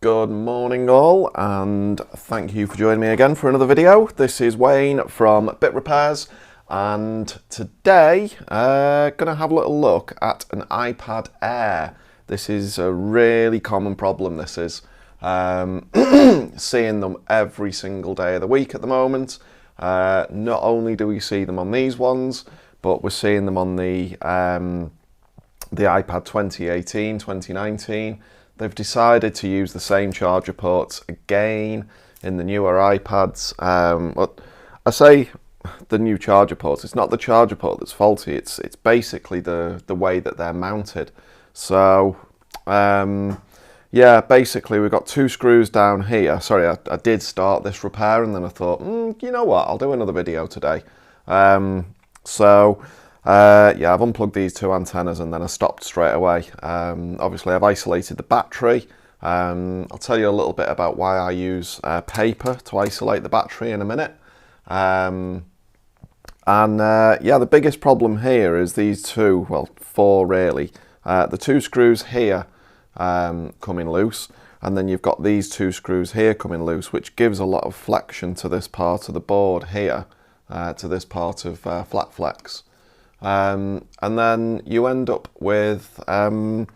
Good morning all, and thank you for joining me again for another video. This is Wayne from Bit Repairs, and today gonna have a little look at an iPad Air. This is a really common problem. This is seeing them every single day of the week at the moment. Not only do we see them on these ones, but we're seeing them on the iPad 2018, 2019. They've decided to use the same charger ports again in the newer iPads. But I say the new charger ports, it's not the charger port that's faulty, it's basically the way that they're mounted. So yeah, basically we've got two screws down here. Sorry, I did start this repair and then I thought, you know what, I'll do another video today. Yeah, I've unplugged these two antennas and then I stopped straight away. Obviously I've isolated the battery. I'll tell you a little bit about why I use paper to isolate the battery in a minute. Yeah, the biggest problem here is these two, well, four really. The two screws here coming loose, and then you've got these two screws here coming loose, which gives a lot of flexion to this part of the board here, to this part of flat flex. And then you end up with a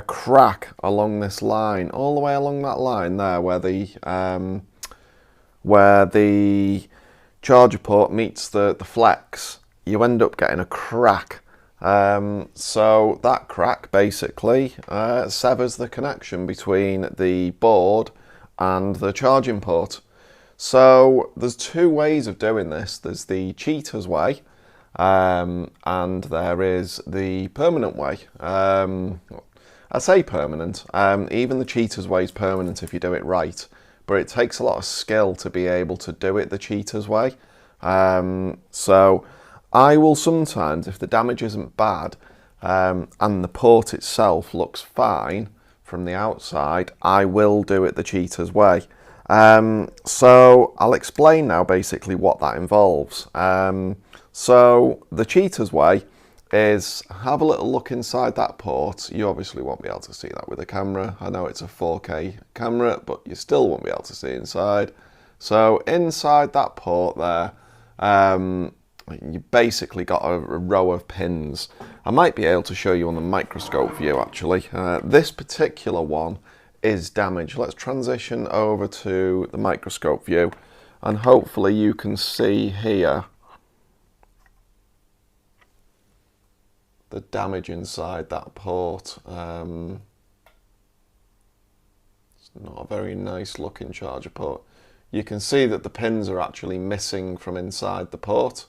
crack along this line, all the way along that line there where the charger port meets the flex. You end up getting a crack. So that crack basically severs the connection between the board and the charging port. So there's two ways of doing this. There's the cheater's way, and there is the permanent way. I say permanent, even the cheater's way is permanent if you do it right, but it takes a lot of skill to be able to do it the cheater's way. So I will sometimes, if the damage isn't bad and the port itself looks fine from the outside, I will do it the cheater's way. So I'll explain now basically what that involves. So the cheater's way is have a little look inside that port. You obviously won't be able to see that with a camera. I know it's a 4K camera, but you still won't be able to see inside. So inside that port there, you basically got a row of pins. I might be able to show you on the microscope view actually. This particular one is damaged. Let's transition over to the microscope view and hopefully you can see here the damage inside that port. It's not a very nice looking charger port. You can see that the pins are actually missing from inside the port.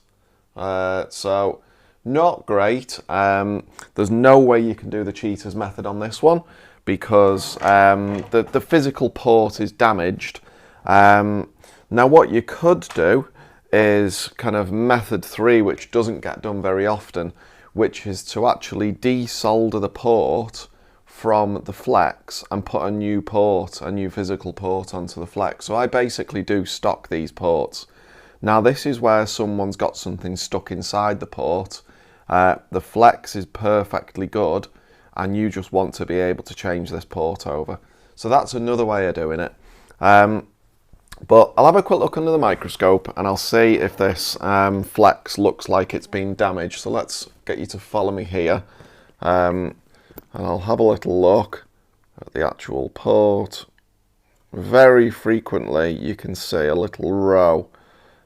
So not great. There's no way you can do the cheater's method on this one because the physical port is damaged. Now what you could do is kind of method 3, which doesn't get done very often, which is to actually desolder the port from the flex and put a new port, a new physical port onto the flex. So I basically do stock these ports. Now this is where someone's got something stuck inside the port. The flex is perfectly good and you just want to be able to change this port over. So that's another way of doing it. But I'll have a quick look under the microscope and I'll see if this flex looks like it's been damaged. So let's get you to follow me here. And I'll have a little look at the actual port. Very frequently you can see a little row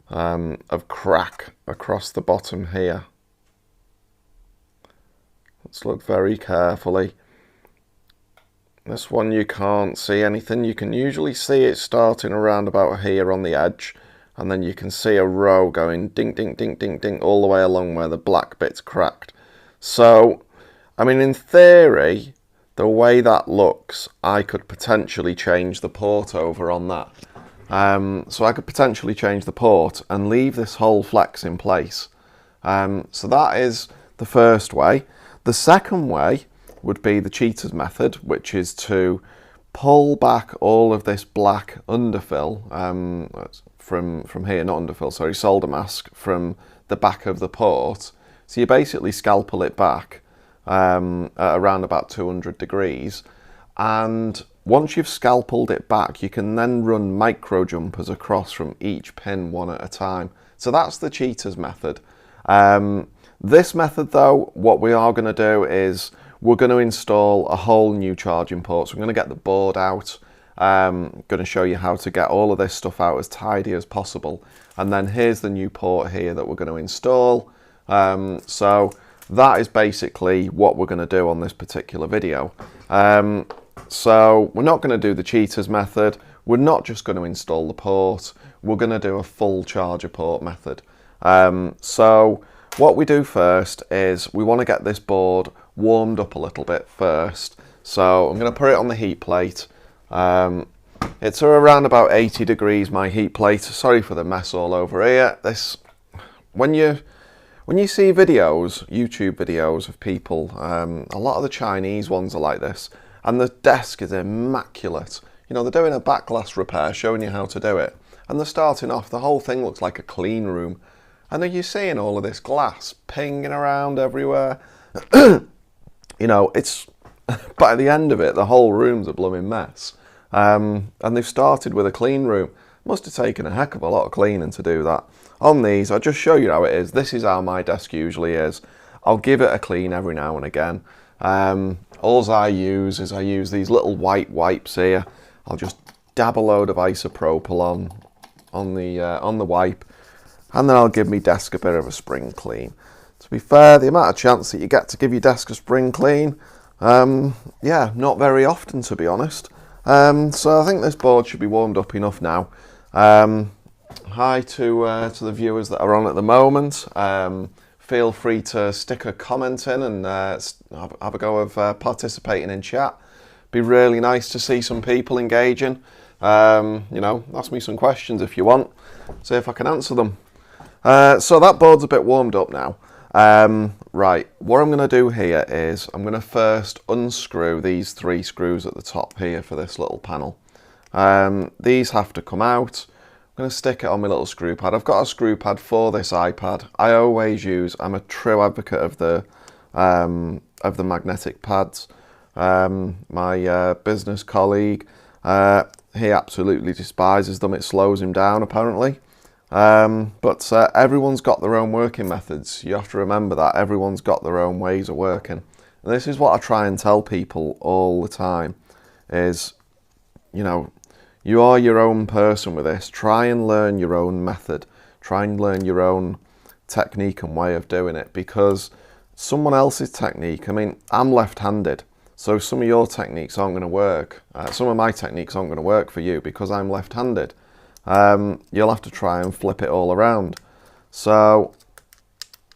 of crack across the bottom here. Let's look very carefully. This one you can't see anything. You can usually see it starting around about here on the edge, and then you can see a row going ding, ding, ding, ding, ding all the way along where the black bit's cracked. So, I mean, in theory, the way that looks, I could potentially change the port over on that. So I could potentially change the port and leave this whole flex in place. So that is the first way. The second way would be the cheater's method, which is to pull back all of this black underfill from here, not underfill, sorry, solder mask from the back of the port. So you basically scalpel it back at around about 200 degrees and once you've scalpeled it back, you can then run micro jumpers across from each pin one at a time. So that's the cheaters method. This method though, what we are going to do is we're going to install a whole new charging port. So we're going to get the board out. I'm going to show you how to get all of this stuff out as tidy as possible. And then here's the new port here that we're going to install. So that is basically what we're going to do on this particular video. So we're not going to do the cheaters method. We're not just going to install the port. We're going to do a full charger port method. So what we do first is we want to get this board warmed up a little bit first. So I'm going to put it on the heat plate. It's around about 80 degrees, my heat plate. Sorry for the mess all over here. When you see videos, YouTube videos of people, a lot of the Chinese ones are like this, and the desk is immaculate. You know, they're doing a back glass repair, showing you how to do it, and they're starting off, the whole thing looks like a clean room. And then you're seeing all of this glass pinging around everywhere. You know, it's, by the end of it, the whole room's a blooming mess. And they've started with a clean room. Must have taken a heck of a lot of cleaning to do that. On these, I'll just show you how it is. This is how my desk usually is. I'll give it a clean every now and again. All I use these little white wipes here. I'll just dab a load of isopropyl on the wipe, and then I'll give my desk a bit of a spring clean. To be fair, the amount of chance that you get to give your desk a spring clean, yeah, not very often, to be honest. So I think this board should be warmed up enough now. Hi to the viewers that are on at the moment. Feel free to stick a comment in and have a go of participating in chat. Be really nice to see some people engaging. You know, ask me some questions if you want. See if I can answer them. So that board's a bit warmed up now. Right, what I'm going to do here is I'm going to first unscrew these 3 screws at the top here for this little panel. These have to come out. I'm going to stick it on my little screw pad. I've got a screw pad for this iPad. I'm a true advocate of the magnetic pads. My business colleague, he absolutely despises them. It slows him down apparently. But everyone's got their own working methods. You have to remember that. Everyone's got their own ways of working. And this is what I try and tell people all the time is, you know, you are your own person with this. Try and learn your own method. Try and learn your own technique and way of doing it, because someone else's technique, I mean, I'm left-handed, so some of your techniques aren't going to work. Some of my techniques aren't going to work for you because I'm left-handed. You'll have to try and flip it all around. So,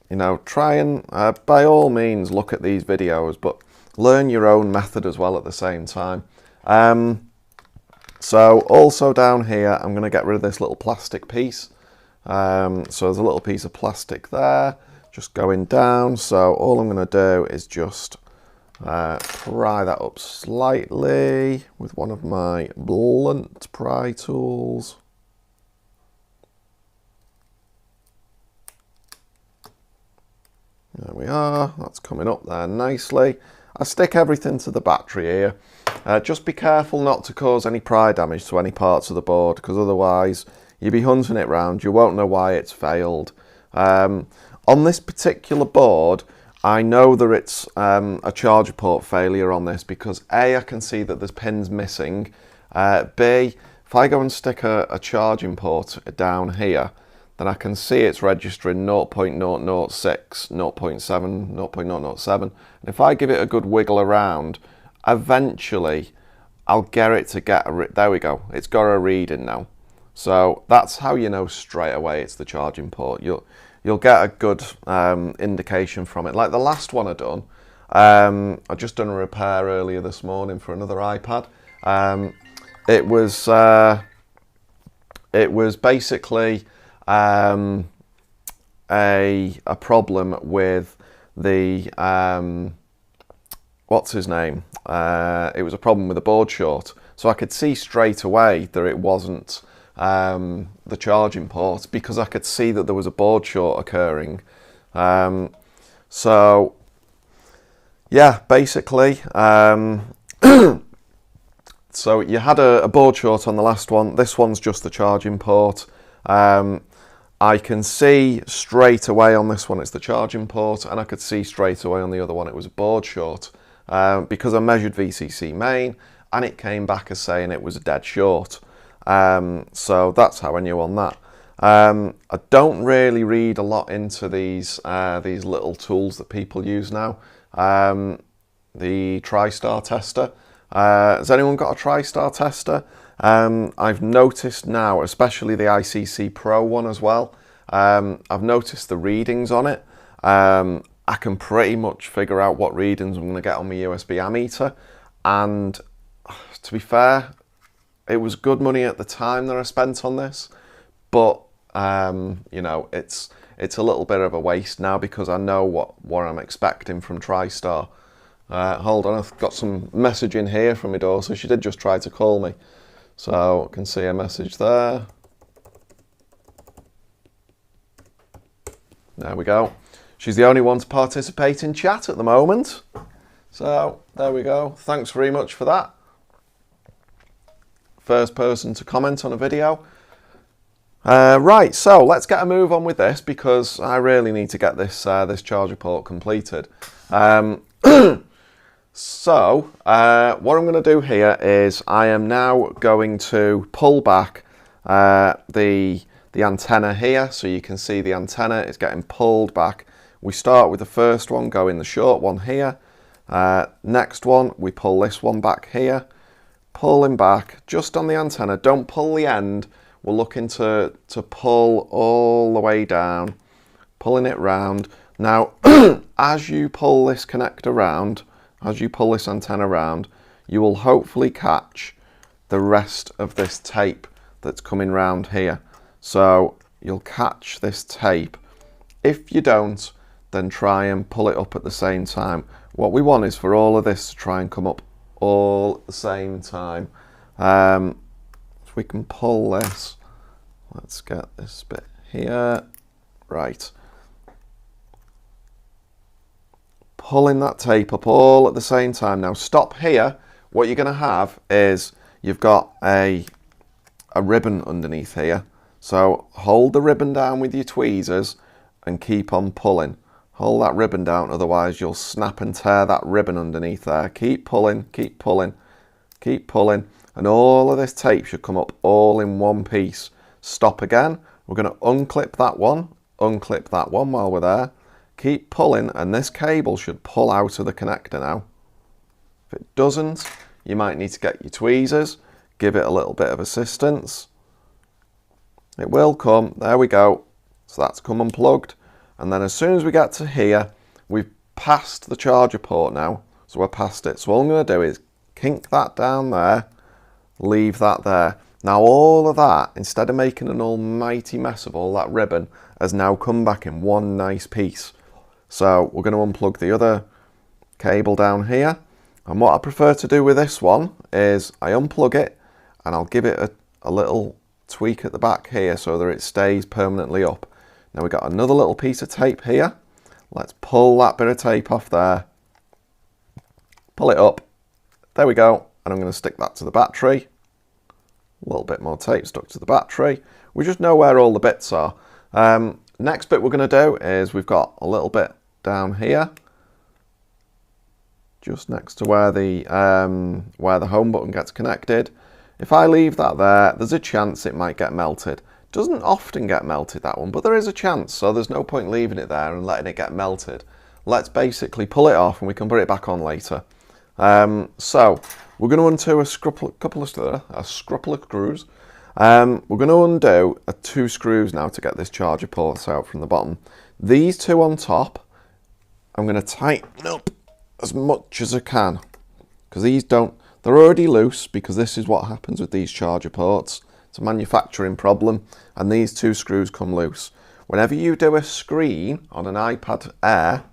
you know, try and, by all means, look at these videos, but learn your own method as well at the same time. So also down here, I'm going to get rid of this little plastic piece. So there's a little piece of plastic there, just going down. So all I'm going to do is just pry that up slightly with one of my blunt pry tools. There we are, that's coming up there nicely. I stick everything to the battery here. Just be careful not to cause any pry damage to any parts of the board, because otherwise you'll be hunting it round, you won't know why it's failed. On this particular board, I know that it's a charger port failure on this because A, I can see that there's pins missing. B, if I go and stick a charging port down here, then I can see it's registering 0.006, 0.7, 0.007. And if I give it a good wiggle around, eventually I'll get it to get a, there we go, it's got a reading now. So that's how you know straight away it's the charging port. You'll get a good indication from it. Like the last one I done, I just done a repair earlier this morning for another iPad. It was basically a problem with the what's his name? It was a problem with the board short. So I could see straight away that it wasn't the charging port because I could see that there was a board short occurring. So yeah, basically, to So you had a board short on the last one. This one's just the charging port. I can see straight away on this one it's the charging port, and I could see straight away on the other one it was a board short, because I measured VCC main and it came back as saying it was a dead short. So that's how I knew on that. I don't really read a lot into these little tools that people use now. The TriStar tester. Has anyone got a TriStar tester? I've noticed now, especially the ICC Pro one as well, I've noticed the readings on it. I can pretty much figure out what readings I'm going to get on my USB ammeter, and to be fair, it was good money at the time that I spent on this, but you know, it's a little bit of a waste now because I know what I'm expecting from TriStar. Hold on, I've got some messaging here from my daughter. She did just try to call me, so I can see a message there. There we go. She's the only one to participate in chat at the moment, so there we go. Thanks very much for that. First person to comment on a video. Right, so let's get a move on with this because I really need to get this this charger port completed. So what I'm going to do here is I am now going to pull back the antenna here, so you can see the antenna is getting pulled back. We start with the first one, go in the short one here. Next one, we pull this one back here, pulling back just on the antenna. Don't pull the end. We're looking to pull all the way down, pulling it round. Now, as you pull this connector round, as you pull this antenna round, you will hopefully catch the rest of this tape that's coming round here. So you'll catch this tape. If you don't, then try and pull it up at the same time. What we want is for all of this to try and come up all at the same time. If we can pull this, let's get this bit here. Right. Pulling that tape up all at the same time. Now stop here. What you're going to have is you've got a ribbon underneath here. So hold the ribbon down with your tweezers and keep on pulling. Hold that ribbon down, otherwise you'll snap and tear that ribbon underneath there. Keep pulling, keep pulling, keep pulling, and all of this tape should come up all in one piece. Stop again. We're going to unclip that one while we're there. Keep pulling, and this cable should pull out of the connector now. If it doesn't, you might need to get your tweezers, give it a little bit of assistance. It will come. There we go. So that's come unplugged. And then as soon as we get to here, we've passed the charger port now. So we're past it. So all I'm going to do is kink that down there, leave that there. Now all of that, instead of making an almighty mess of all that ribbon, has now come back in one nice piece. So we're going to unplug the other cable down here. And what I prefer to do with this one is I unplug it and I'll give it a little tweak at the back here so that it stays permanently up. Now we've got another little piece of tape here. Let's pull that bit of tape off there. Pull it up. There we go. And I'm going to stick that to the battery. A little bit more tape stuck to the battery. We just know where all the bits are. Next bit we're going to do is we've got a little bit down here, just next to where the home button gets connected. If I leave that there, there's a chance it might get melted. Doesn't often get melted, that one, but there is a chance, so there's no point leaving it there and letting it get melted. Let's basically pull it off and we can put it back on later. So we're going to undo a couple of screws. We're going to undo 2 screws now to get this charger port out from the bottom. These 2 on top, I'm going to tighten up as much as I can, because they're already loose, because this is what happens with these charger ports. It's a manufacturing problem, and these 2 screws come loose. Whenever you do a screen on an iPad Air,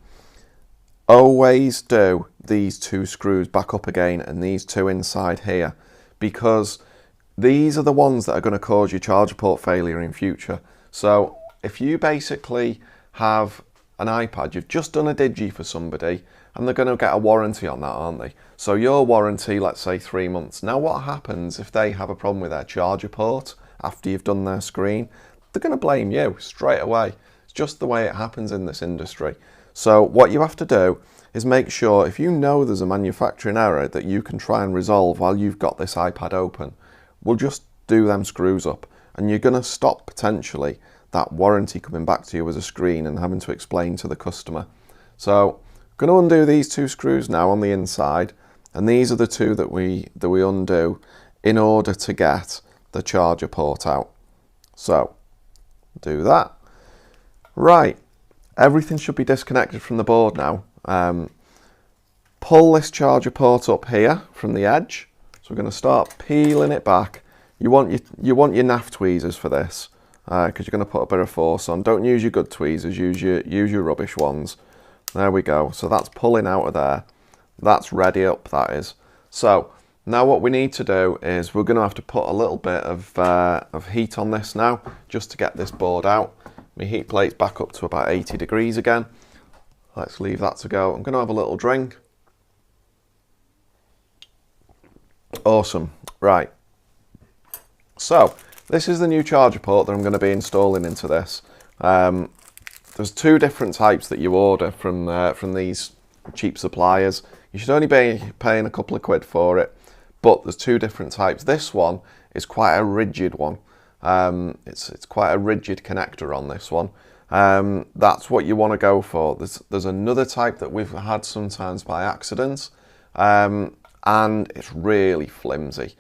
always do these 2 screws back up again and these 2 inside here, because these are the ones that are going to cause your charger port failure in future. So if you basically have an iPad, you've just done a digi for somebody, and they're going to get a warranty on that, aren't they? So your warranty, let's say 3 months. Now what happens if they have a problem with their charger port after you've done their screen? They're going to blame you straight away. It's just the way it happens in this industry. So what you have to do is make sure, if you know there's a manufacturing error that you can try and resolve while you've got this iPad open, we'll just do them screws up, and you're going to stop potentially that warranty coming back to you as a screen and having to explain to the customer. So I'm going to undo these 2 screws now on the inside, and these are the 2 that we undo in order to get the charger port out. So do that. Right, everything should be disconnected from the board now. Pull this charger port up here from the edge. So we're going to start peeling it back. You want your NAF tweezers for this, because you're going to put a bit of force on. Don't use your good tweezers, use your rubbish ones. There we go. So that's pulling out of there. That's ready up, that is. So now what we need to do is we're going to have to put a little bit of heat on this now, just to get this board out. My heat plate's back up to about 80 degrees again. Let's leave that to go. I'm going to have a little drink. Awesome. Right. So this is the new charger port that I'm going to be installing into this. There's 2 different types that you order from these cheap suppliers. You should only be paying a couple of quid for it, but there's 2 different types. This one is quite a rigid one. It's quite a rigid connector on this one. That's what you want to go for. There's another type that we've had sometimes by accident, and it's really flimsy.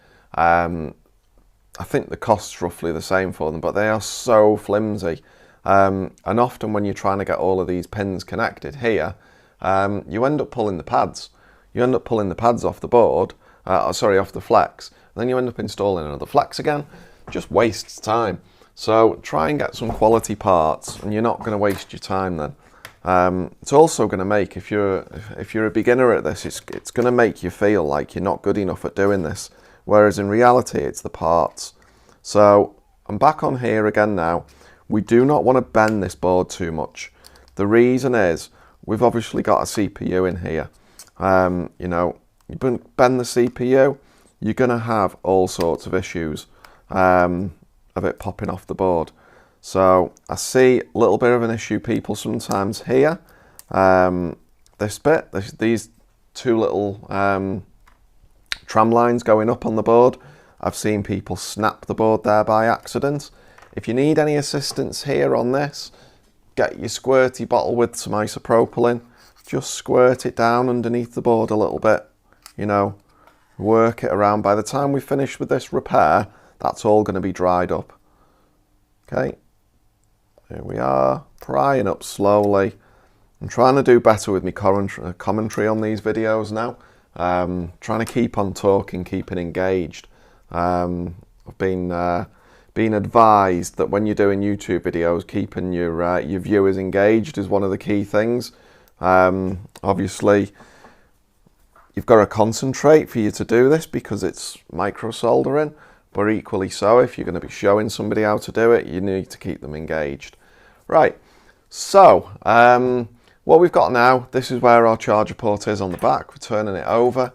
I think the cost's roughly the same for them, but they are so flimsy. And often when you're trying to get all of these pins connected here, you end up pulling the pads. You end up pulling the pads off the board, off the flex. Then you end up installing another flex again. Just wastes time. So try and get some quality parts, and you're not going to waste your time then. It's also going to make, if you're a beginner at this, it's going to make you feel like you're not good enough at doing this. Whereas in reality, it's the parts. So I'm back on here again now. We do not want to bend this board too much. The reason is, we've obviously got a CPU in here. You know, you bend the CPU, you're going to have all sorts of issues of it popping off the board. So I see a little bit of an issue people sometimes here. This bit, these 2 little tram lines going up on the board. I've seen people snap the board there by accident. If you need any assistance here on this, get your squirty bottle with some isopropyl in. Just squirt it down underneath the board a little bit. You know, work it around. By the time we finish with this repair, that's all going to be dried up. Okay, here we are, prying up slowly. I'm trying to do better with my commentary on these videos now. Trying to keep on talking, keeping engaged. I've been advised that when you're doing YouTube videos, keeping your viewers engaged is one of the key things. Obviously, you've got to concentrate for you to do this because it's microsoldering, but equally so, if you're going to be showing somebody how to do it, you need to keep them engaged. Right, so what we've got now, this is where our charger port is on the back. We're turning it over.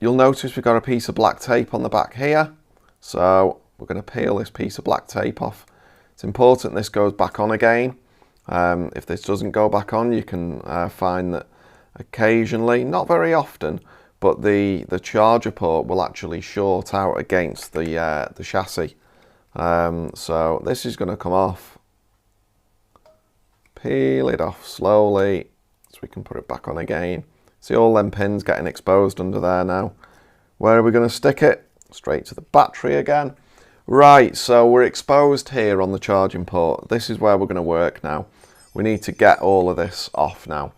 You'll notice we've got a piece of black tape on the back here. So we're going to peel this piece of black tape off. It's important this goes back on again. If this doesn't go back on, you can find that occasionally, not very often, but the charger port will actually short out against the chassis. So this is going to come off. Peel it off slowly so we can put it back on again. See all them pins getting exposed under there now. Where are we going to stick it? Straight to the battery again. Right, so we're exposed here on the charging port. This is where we're going to work now. We need to get all of this off now.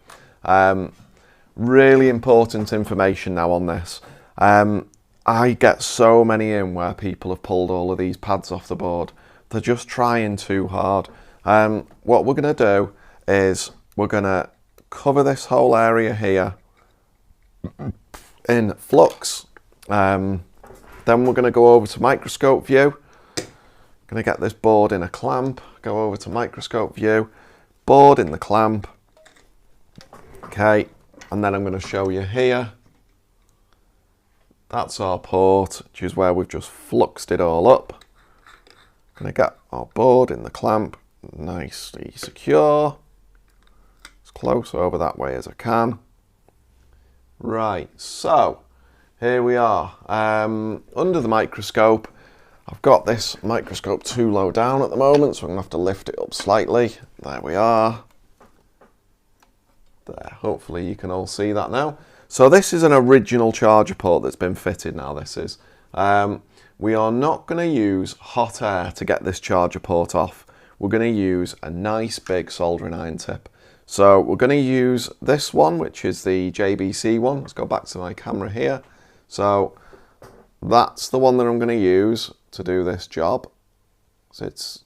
Really important information now on this. I get so many in where people have pulled all of these pads off the board. They're just trying too hard. What we're going to do is we're going to cover this whole area here in Flux. Then we're going to go over to Microscope view. Going to get this board in a clamp. Go over to Microscope view. Board in the clamp. Okay, and then I'm going to show you here. That's our port, which is where we've just fluxed it all up. Going to get our board in the clamp, nicely secure. As close over that way as I can. Right, so here we are. Under the microscope, I've got this microscope too low down at the moment, so I'm going to have to lift it up slightly. There we are. There, hopefully you can all see that now. So this is an original charger port that's been fitted now, this is. We are not going to use hot air to get this charger port off. We're going to use a nice big soldering iron tip. So we're going to use this one, which is the JBC one. Let's go back to my camera here. So that's the one that I'm going to use to do this job. So it's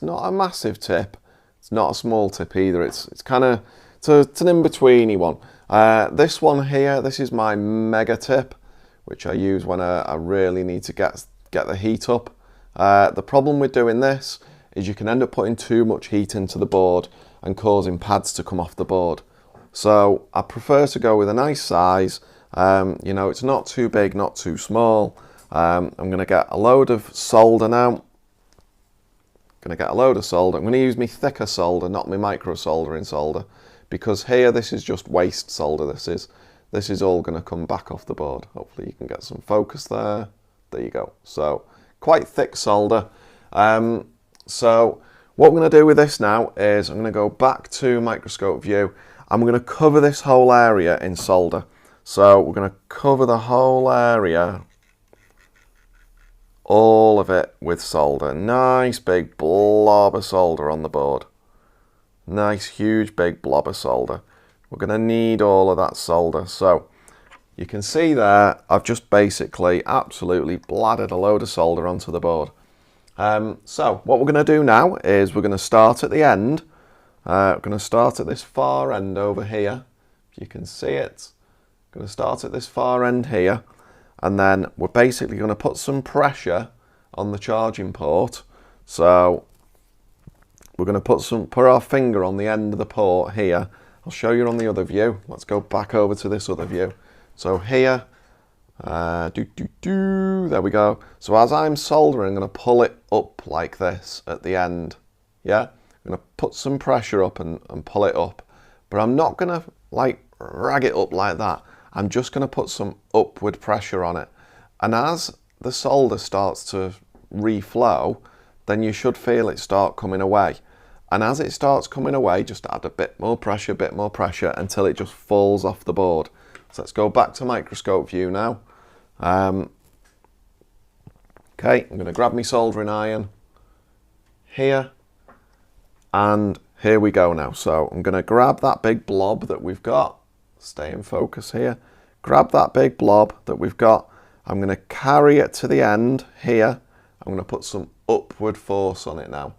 not a massive tip. It's not a small tip either. It's kind of, it's an in-betweeny one. This one here, this is my mega tip, which I use when I really need to get the heat up. The problem with doing this is you can end up putting too much heat into the board and causing pads to come off the board. So I prefer to go with a nice size. You know, it's not too big, not too small. I'm going to get a load of solder now. I'm going to use my thicker solder, not my micro soldering solder, because here this is just waste solder. This is all going to come back off the board. Hopefully you can get some focus there. There you go. So quite thick solder. So what I'm going to do with this now is I'm going to go back to microscope view. I'm going to cover this whole area in solder. So we're going to cover the whole area, all of it with solder. Nice big blob of solder on the board. Nice huge big blob of solder. We're going to need all of that solder. So you can see there, I've just basically absolutely bladdered a load of solder onto the board. So what we're going to do now is we're going to start at the end. We're going to start at this far end over here. If you can see it. Going to start at this far end here. And then we're basically going to put some pressure on the charging port. So we're going to put our finger on the end of the port here. I'll show you on the other view. Let's go back over to this other view. So here, there we go. So as I'm soldering, I'm going to pull it up like this at the end. Yeah, I'm going to put some pressure up and pull it up, but I'm not going to like rag it up like that. I'm just going to put some upward pressure on it. And as the solder starts to reflow, then you should feel it start coming away. And as it starts coming away, just add a bit more pressure until it just falls off the board. So let's go back to microscope view now. Okay, I'm going to grab my soldering iron here, and here we go now. So I'm going to grab that big blob that we've got. Stay in focus here. Grab that big blob that we've got. I'm going to carry it to the end here. I'm going to put some upward force on it now.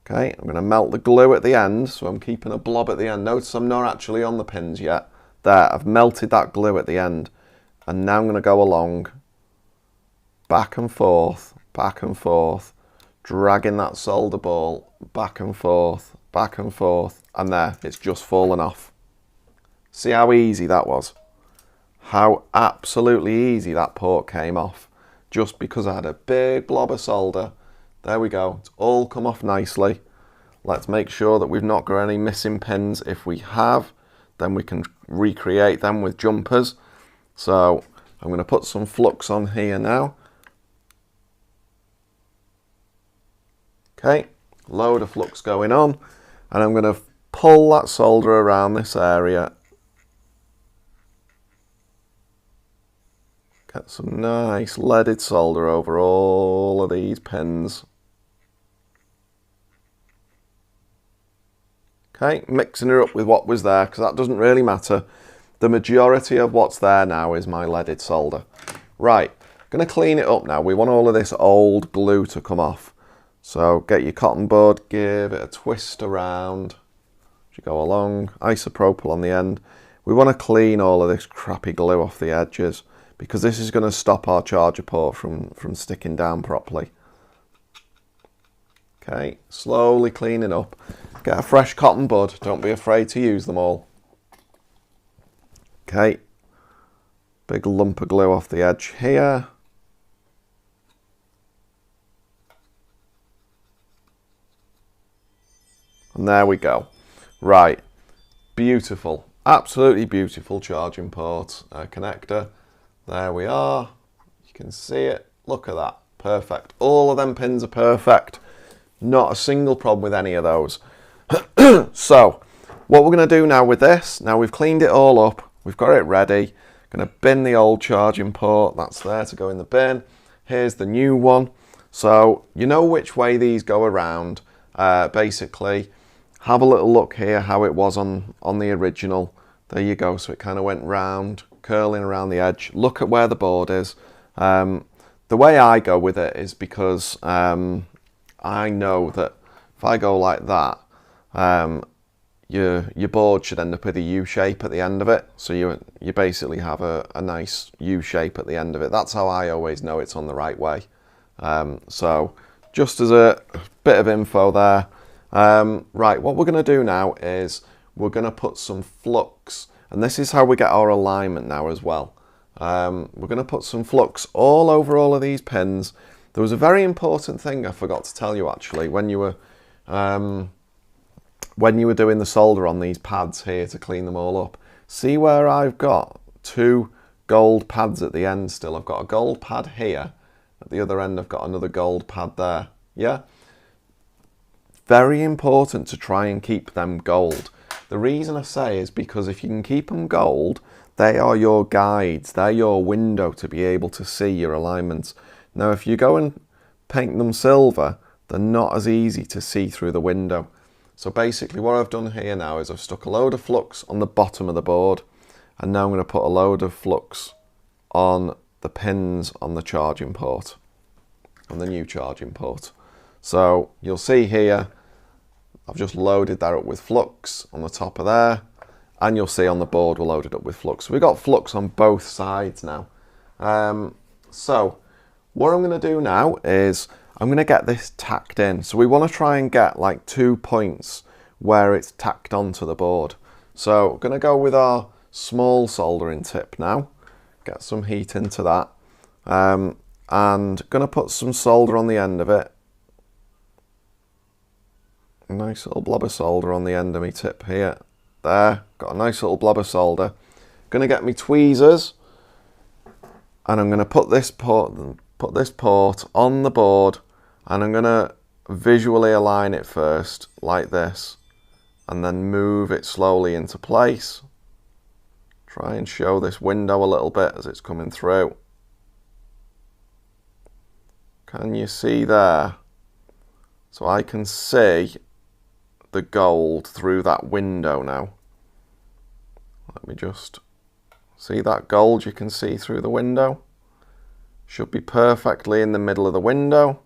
Okay, I'm going to melt the glue at the end, so I'm keeping a blob at the end. Notice I'm not actually on the pins yet. There, I've melted that glue at the end. And now I'm going to go along, back and forth, dragging that solder ball back and forth, and there, it's just fallen off. See how easy that was? How absolutely easy that port came off, just because I had a big blob of solder. There we go, it's all come off nicely. Let's make sure that we've not got any missing pins. If we have, then we can recreate them with jumpers. So I'm going to put some flux on here now. Okay, load of flux going on, and I'm going to pull that solder around this area. Get some nice leaded solder over all of these pins. Okay, mixing it up with what was there, because that doesn't really matter. The majority of what's there now is my leaded solder. Right, going to clean it up now. We want all of this old glue to come off. So get your cotton bud, give it a twist around as you go along, isopropyl on the end. We want to clean all of this crappy glue off the edges, because this is going to stop our charger port from sticking down properly. Okay, slowly cleaning up. Get a fresh cotton bud, don't be afraid to use them all. Okay, big lump of glue off the edge here. And there we go. Right, beautiful, absolutely beautiful charging port connector. There we are, you can see it, look at that, perfect. All of them pins are perfect, not a single problem with any of those. So, what we're going to do now with this, now we've cleaned it all up, we've got it ready, going to bin the old charging port, that's there to go in the bin. Here's the new one. So, you know which way these go around, basically. Have a little look here how it was on the original. There you go, so it kind of went round, curling around the edge. Look at where the board is. The way I go with it is because I know that if I go like that, your board should end up with a U shape at the end of it. So you basically have a nice U shape at the end of it. That's how I always know it's on the right way. So just as a bit of info there. Right, what we're going to do now is we're going to put some flux, and this is how we get our alignment now as well. We're going to put some flux all over all of these pins. There was a very important thing I forgot to tell you actually when you were doing the solder on these pads here to clean them all up. See where I've got two gold pads at the end still. I've got a gold pad here. At the other end I've got another gold pad there. Yeah? Very important to try and keep them gold. The reason I say is because if you can keep them gold, they are your guides. They're your window to be able to see your alignments. Now, if you go and paint them silver, they're not as easy to see through the window. So basically what I've done here now is I've stuck a load of flux on the bottom of the board, and now I'm going to put a load of flux on the pins on the charging port, on the new charging port. So you'll see here, I've just loaded that up with flux on the top of there, and you'll see on the board we're loaded up with flux. So we've got flux on both sides now. So what I'm going to do now is I'm going to get this tacked in. So we want to try and get like 2 points where it's tacked onto the board. So I'm going to go with our small soldering tip now, get some heat into that, and going to put some solder on the end of it. A nice little blob of solder on the end of my tip here. There, got a nice little blob of solder. Going to get me tweezers, and I'm going to put this port on the board, and I'm going to visually align it first like this, and then move it slowly into place. Try and show this window a little bit as it's coming through. Can you see there? So I can see the gold through that window now. Let me just see that gold you can see through the window. Should be perfectly in the middle of the window,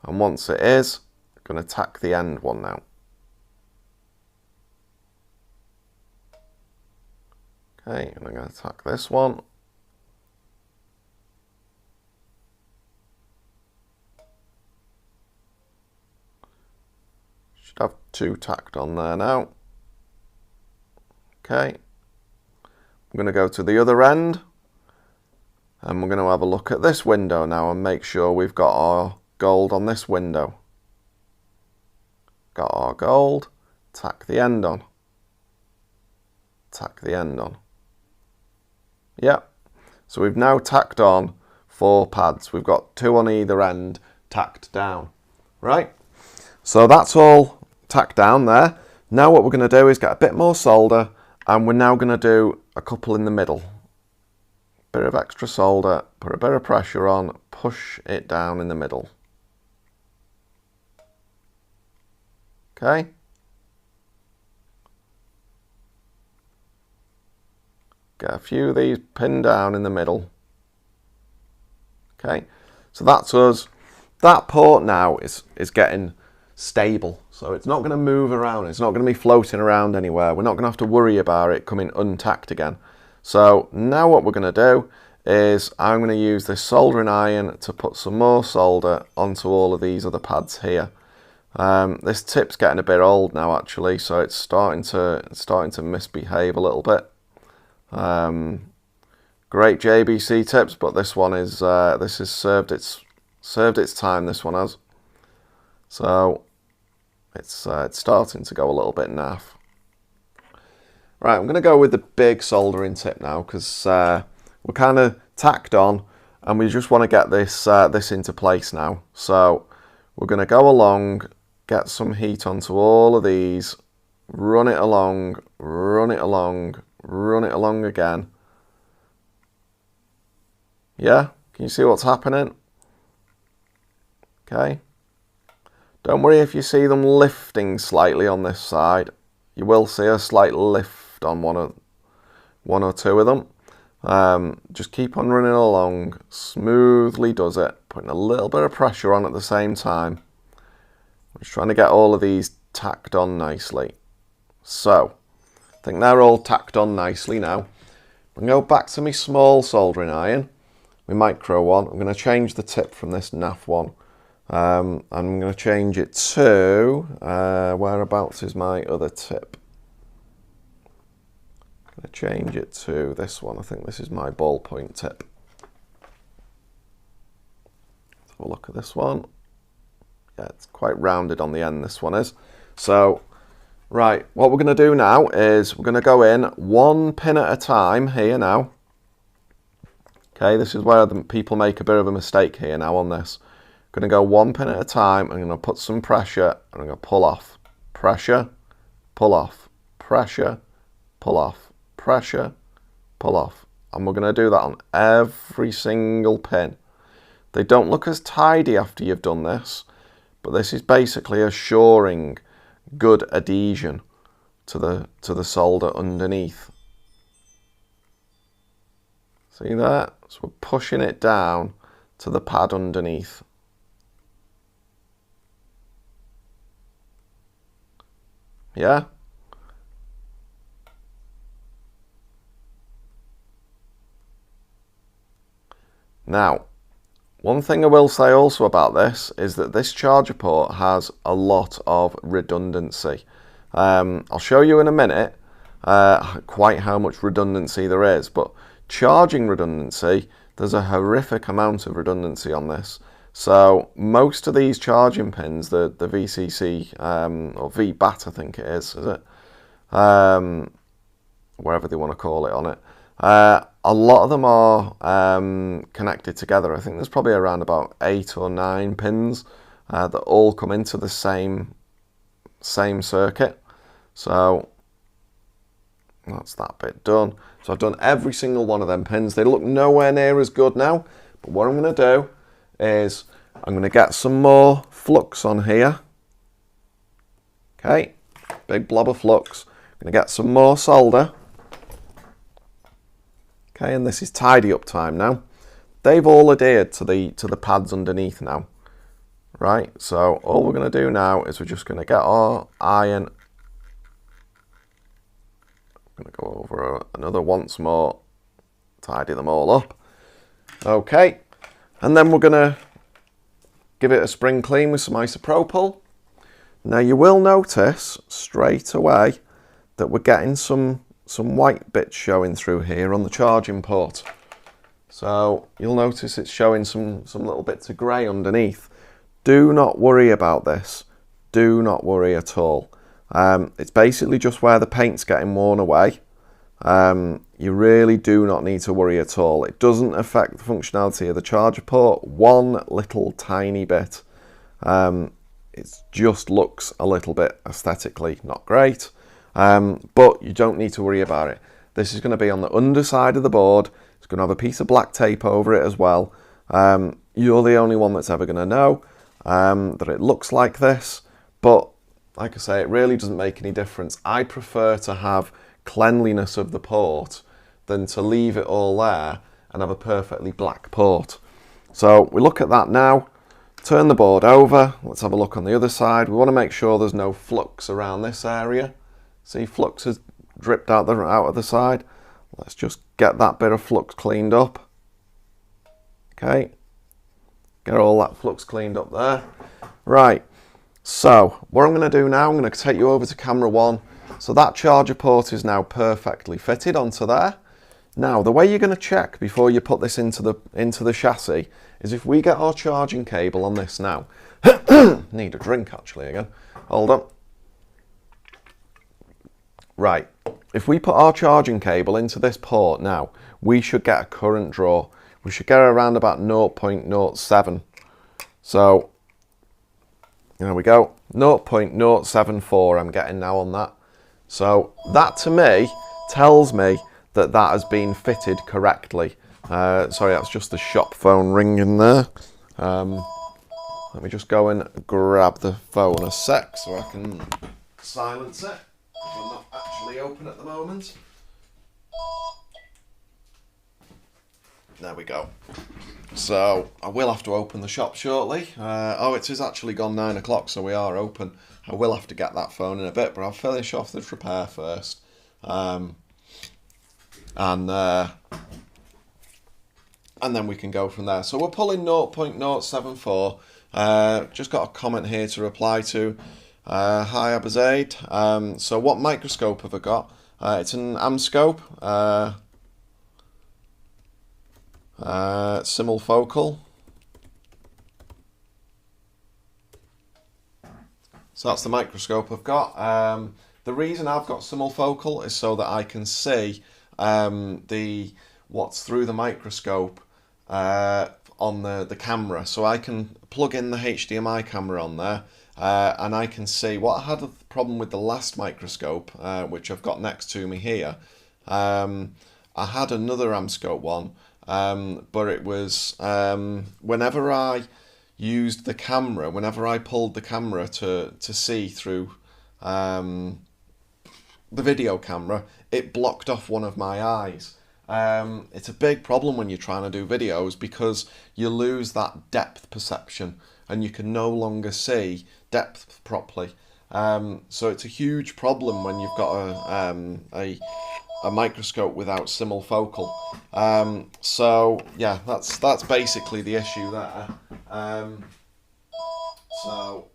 and once it is, I'm going to tack the end one now. Okay, and I'm going to tack this one. Should have 2 tacked on there now. Okay, I'm going to go to the other end, and we're going to have a look at this window now and make sure we've got our gold on this window. Got our gold, tack the end on. Tack the end on. Yep, so we've now tacked on 4 pads. We've got 2 on either end tacked down, right? So that's all tacked down there. Now what we're going to do is get a bit more solder, and we're now going to do a couple in the middle. Bit of extra solder, put a bit of pressure on, push it down in the middle. Okay. Get a few of these pinned down in the middle. Okay, so that's us. That port now is getting stable, so it's not going to move around. It's not going to be floating around anywhere. We're not going to have to worry about it coming untacked again. So now what we're going to do is I'm going to use this soldering iron to put some more solder onto all of these other pads here. This tip's getting a bit old now actually, so it's starting to misbehave a little bit. Great JBC tips, but this one is this has served its time. This one has. So it's starting to go a little bit naff. Right, I'm going to go with the big soldering tip now because we're kind of tacked on, and we just want to get this this into place now. So we're going to go along, get some heat onto all of these, run it along, run it along, run it along again. Yeah, can you see what's happening? Okay. Don't worry if you see them lifting slightly on this side. You will see a slight lift on one or two of them. Just keep on running along. Smoothly does it. Putting a little bit of pressure on at the same time. I'm just trying to get all of these tacked on nicely. So, I think they're all tacked on nicely now. I'm going to go back to my small soldering iron, my micro one. I'm going to change the tip from this naff one. I'm going to change it to, whereabouts is my other tip? I'm going to change it to this one. I think this is my ballpoint tip. Let's have a look at this one. Yeah, it's quite rounded on the end, this one is. So, right, what we're going to do now is we're going to go in one pin at a time here now. Okay, this is where the people make a bit of a mistake here now on this. I'm going to go one pin at a time. I'm going to put some pressure and I'm going to pull off. Pressure, pull off, pressure, pull off, pressure, pull off. And we're going to do that on every single pin. They don't look as tidy after you've done this, but this is basically assuring good adhesion to the solder underneath. See that? So we're pushing it down to the pad underneath. Yeah? Now, one thing I will say also about this is that this charger port has a lot of redundancy. I'll show you in a minute quite how much redundancy there is, but charging redundancy, there's a horrific amount of redundancy on this. So most of these charging pins, the VCC or VBAT I think it is it? Wherever they want to call it on it. A lot of them are connected together. I think there's probably around about 8 or 9 pins that all come into the same circuit. So that's that bit done. So I've done every single one of them pins. They look nowhere near as good now, but what I'm going to do is I'm going to get some more flux on here. Okay, big blob of flux. I'm going to get some more solder. Okay, and this is tidy up time now. They've all adhered to the pads underneath now. Right, so all we're going to do now is we're just going to get our iron. I'm going to go over another once more, tidy them all up. Okay, and then we're going to give it a spring clean with some isopropyl. Now you will notice straight away that we're getting some white bits showing through here on the charging port. So you'll notice it's showing some little bits of grey underneath. Do not worry about this. Do not worry at all. It's basically just where the paint's getting worn away. You really do not need to worry at all. It doesn't affect the functionality of the charger port one little tiny bit. It just looks a little bit aesthetically not great, but you don't need to worry about it. This is going to be on the underside of the board. It's going to have a piece of black tape over it as well. You're the only one that's ever going to know that it looks like this, but like I say, it really doesn't make any difference. I prefer to have cleanliness of the port than to leave it all there and have a perfectly black port. So we look at that now, turn the board over, let's have a look on the other side. We want to make sure there's no flux around this area. See, flux has dripped out of the side. Let's just get that bit of flux cleaned up. Okay, get all that flux cleaned up there. Right, so what I'm going to do now, I'm going to take you over to camera 1. So that charger port is now perfectly fitted onto there. Now, the way you're going to check before you put this into the chassis is if we get our charging cable on this now. Need a drink actually again. Hold on. Right, if we put our charging cable into this port now, we should get a current draw. We should get around about 0.07. So, there we go. 0.074 I'm getting now on that. So that to me tells me that that has been fitted correctly. Sorry, that's just the shop phone ringing there. Let me just go and grab the phone a sec so I can silence it. I'm not actually open at the moment. There we go. So I will have to open the shop shortly. Oh, it is actually gone 9 o'clock, so we are open. I will have to get that phone in a bit, but I'll finish off this repair first. And then we can go from there. So we're pulling 0.074. Just got a comment here to reply to. Hi Abazaid. So what microscope have I got? It's an Amscope. Simulfocal. So that's the microscope I've got. The reason I've got Simulfocal is so that I can see what's through the microscope on the camera. So I can plug in the HDMI camera on there and I can see what I had a problem with the last microscope, which I've got next to me here. I had another Amscope one, but it was whenever I used the camera, whenever I pulled the camera to see through the video camera, it blocked off one of my eyes. It's a big problem when you're trying to do videos because you lose that depth perception and you can no longer see depth properly. So it's a huge problem when you've got a microscope without simulfocal. So yeah, that's basically the issue there. So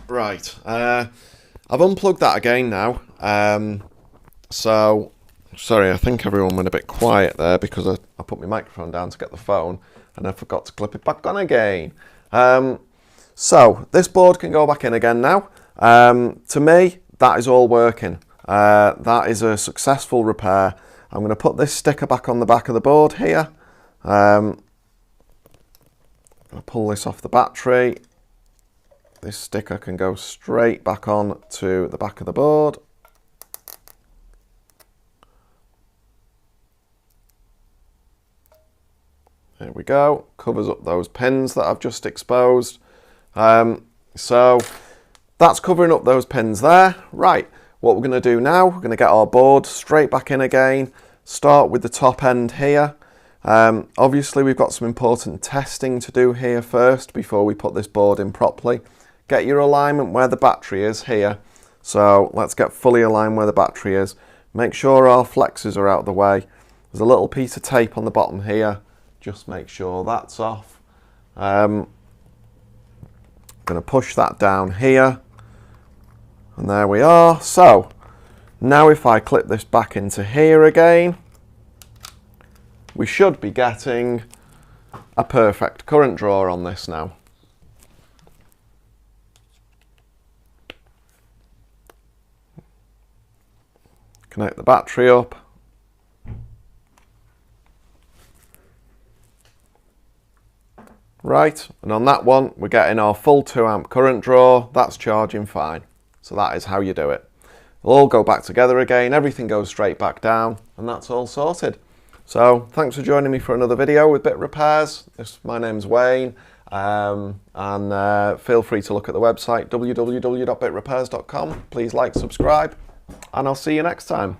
right, I've unplugged that again now. So sorry, I think everyone went a bit quiet there because I put my microphone down to get the phone and I forgot to clip it back on again. So this board can go back in again now. To me, that is all working. That is a successful repair. I'm going to put this sticker back on the back of the board here. I'll pull this off the battery. This sticker can go straight back on to the back of the board. There we go. Covers up those pins that I've just exposed. So that's covering up those pins there. Right, what we're going to do now, we're going to get our board straight back in again. Start with the top end here. Obviously we've got some important testing to do here first before we put this board in properly. Get your alignment where the battery is here. So let's get fully aligned where the battery is. Make sure our flexes are out of the way. There's a little piece of tape on the bottom here. Just make sure that's off. I'm going to push that down here. And there we are. So now if I clip this back into here again, we should be getting a perfect current draw on this now. Connect the battery up. Right, and on that one, we're getting our full 2 amp current draw. That's charging fine. So that is how you do it. It'll all go back together again. Everything goes straight back down, and that's all sorted. So thanks for joining me for another video with Bit Repairs. My name's Wayne, and feel free to look at the website www.bitrepairs.com. Please like, subscribe, and I'll see you next time.